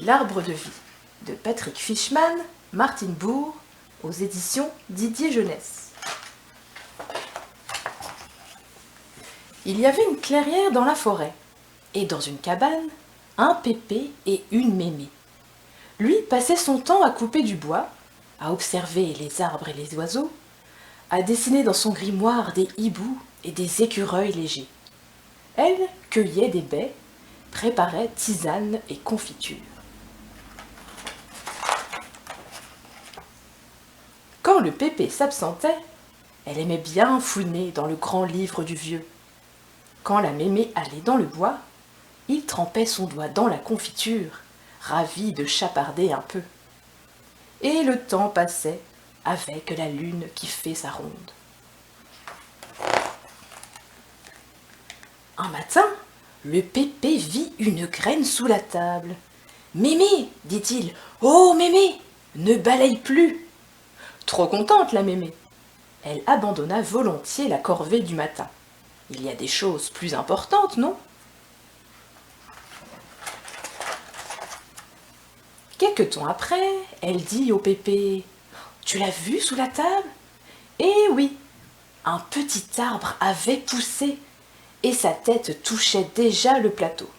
L'Arbre de vie de Patrick Fischmann, Martine Bourg, aux éditions Didier Jeunesse. Il y avait une clairière dans la forêt, et dans une cabane, un Pépé et une Mémé. Lui passait son temps à couper du bois, à observer les arbres et les oiseaux, à dessiner dans son grimoire des hiboux et des écureuils légers. Elle cueillait des baies, préparait tisane et confiture. Quand le Pépé s'absentait, elle aimait bien fouiner dans le grand livre du vieux. Quand la Mémé allait dans le bois, il trempait son doigt dans la confiture, ravi de chaparder un peu. Et le temps passait avec la lune qui fait sa ronde. Un matin, le Pépé vit une graine sous la table. « Mémé, dit-il, oh Mémé, ne balaye plus !» Trop contente la Mémé. Elle abandonna volontiers la corvée du matin. Il y a des choses plus importantes, non? Quelque temps après, elle dit au Pépé « Tu l'as vu sous la table ?» Eh oui, un petit arbre avait poussé et sa tête touchait déjà le plateau.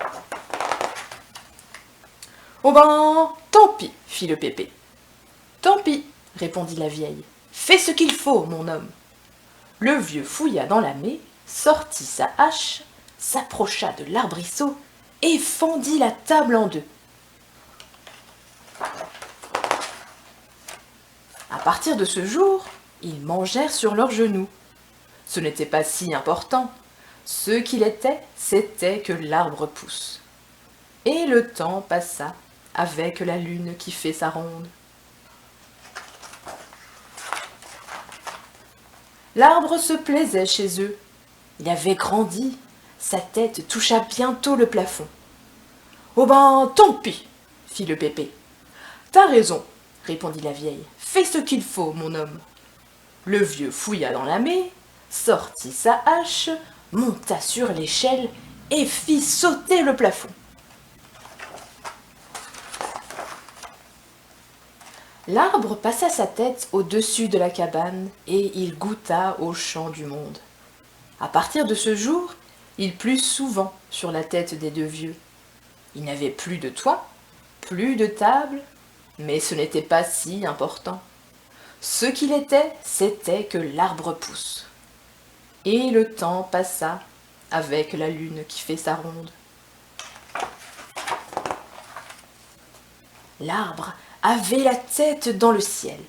« Oh ben, tant pis, fit le Pépé. »« Tant pis, répondit la vieille. Fais ce qu'il faut, mon homme. » Le vieux fouilla dans la mée, sortit sa hache, s'approcha de l'arbrisseau et fendit la table en deux. À partir de ce jour, ils mangèrent sur leurs genoux. Ce n'était pas si important. Ce qu'il était, c'était que l'arbre pousse. Et le temps passa avec la lune qui fait sa ronde. L'arbre se plaisait chez eux. Il avait grandi, sa tête toucha bientôt le plafond. « Oh ben, tant pis, fit le Pépé. « T'as raison, répondit la vieille. Fais ce qu'il faut, mon homme. » Le vieux fouilla dans la mée, sortit sa hache, monta sur l'échelle et fit sauter le plafond. L'arbre passa sa tête au-dessus de la cabane et il goûta au chant du monde. À partir de ce jour, il plut souvent sur la tête des deux vieux. Il n'avait plus de toit, plus de table, mais ce n'était pas si important. Ce qu'il était, c'était que l'arbre pousse. Et le temps passa avec la lune qui fait sa ronde. L'arbre avait la tête dans le ciel.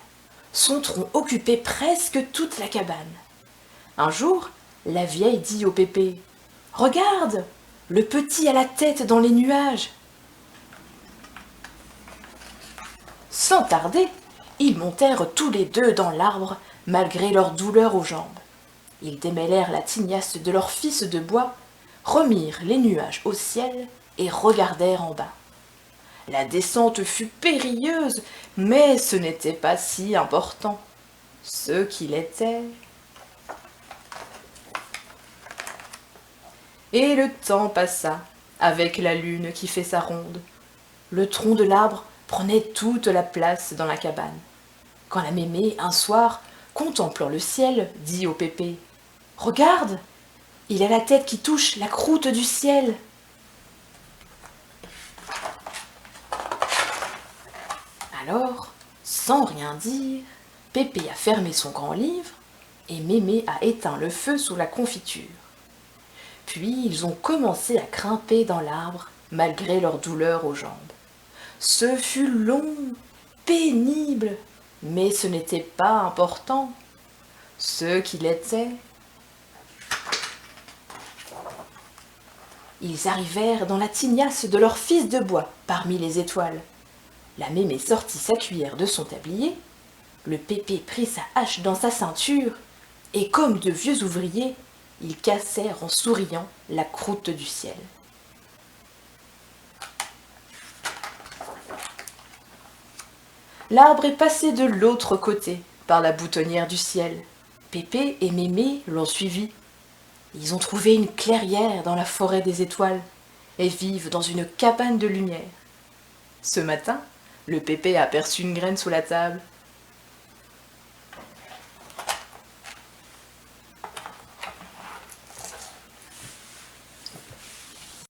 Son tronc occupait presque toute la cabane. Un jour, la vieille dit au Pépé « Regarde, le petit a la tête dans les nuages. » Sans tarder, ils montèrent tous les deux dans l'arbre, malgré leur douleur aux jambes. Ils démêlèrent la tignasse de leur fils de bois, remirent les nuages au ciel et regardèrent en bas. La descente fut périlleuse, mais ce n'était pas si important. Ce qu'il était... Et le temps passa, avec la lune qui fait sa ronde. Le tronc de l'arbre prenait toute la place dans la cabane. Quand la Mémé, un soir, contemplant le ciel, dit au Pépé « Regarde, il a la tête qui touche la croûte du ciel. » Alors, sans rien dire, Pépé a fermé son grand livre et Mémé a éteint le feu sous la confiture. Puis ils ont commencé à grimper dans l'arbre, malgré leur douleur aux jambes. Ce fut long, pénible, mais ce n'était pas important. Ce qu'il était... Ils arrivèrent dans la tignasse de leur fils de bois, parmi les étoiles. La Mémé sortit sa cuillère de son tablier, le Pépé prit sa hache dans sa ceinture, et comme de vieux ouvriers, ils cassèrent en souriant la croûte du ciel. L'arbre est passé de l'autre côté, par la boutonnière du ciel. Pépé et Mémé l'ont suivi. Ils ont trouvé une clairière dans la forêt des étoiles. et vivent dans une cabane de lumière. Ce matin, le pépé aperçut une graine sous la table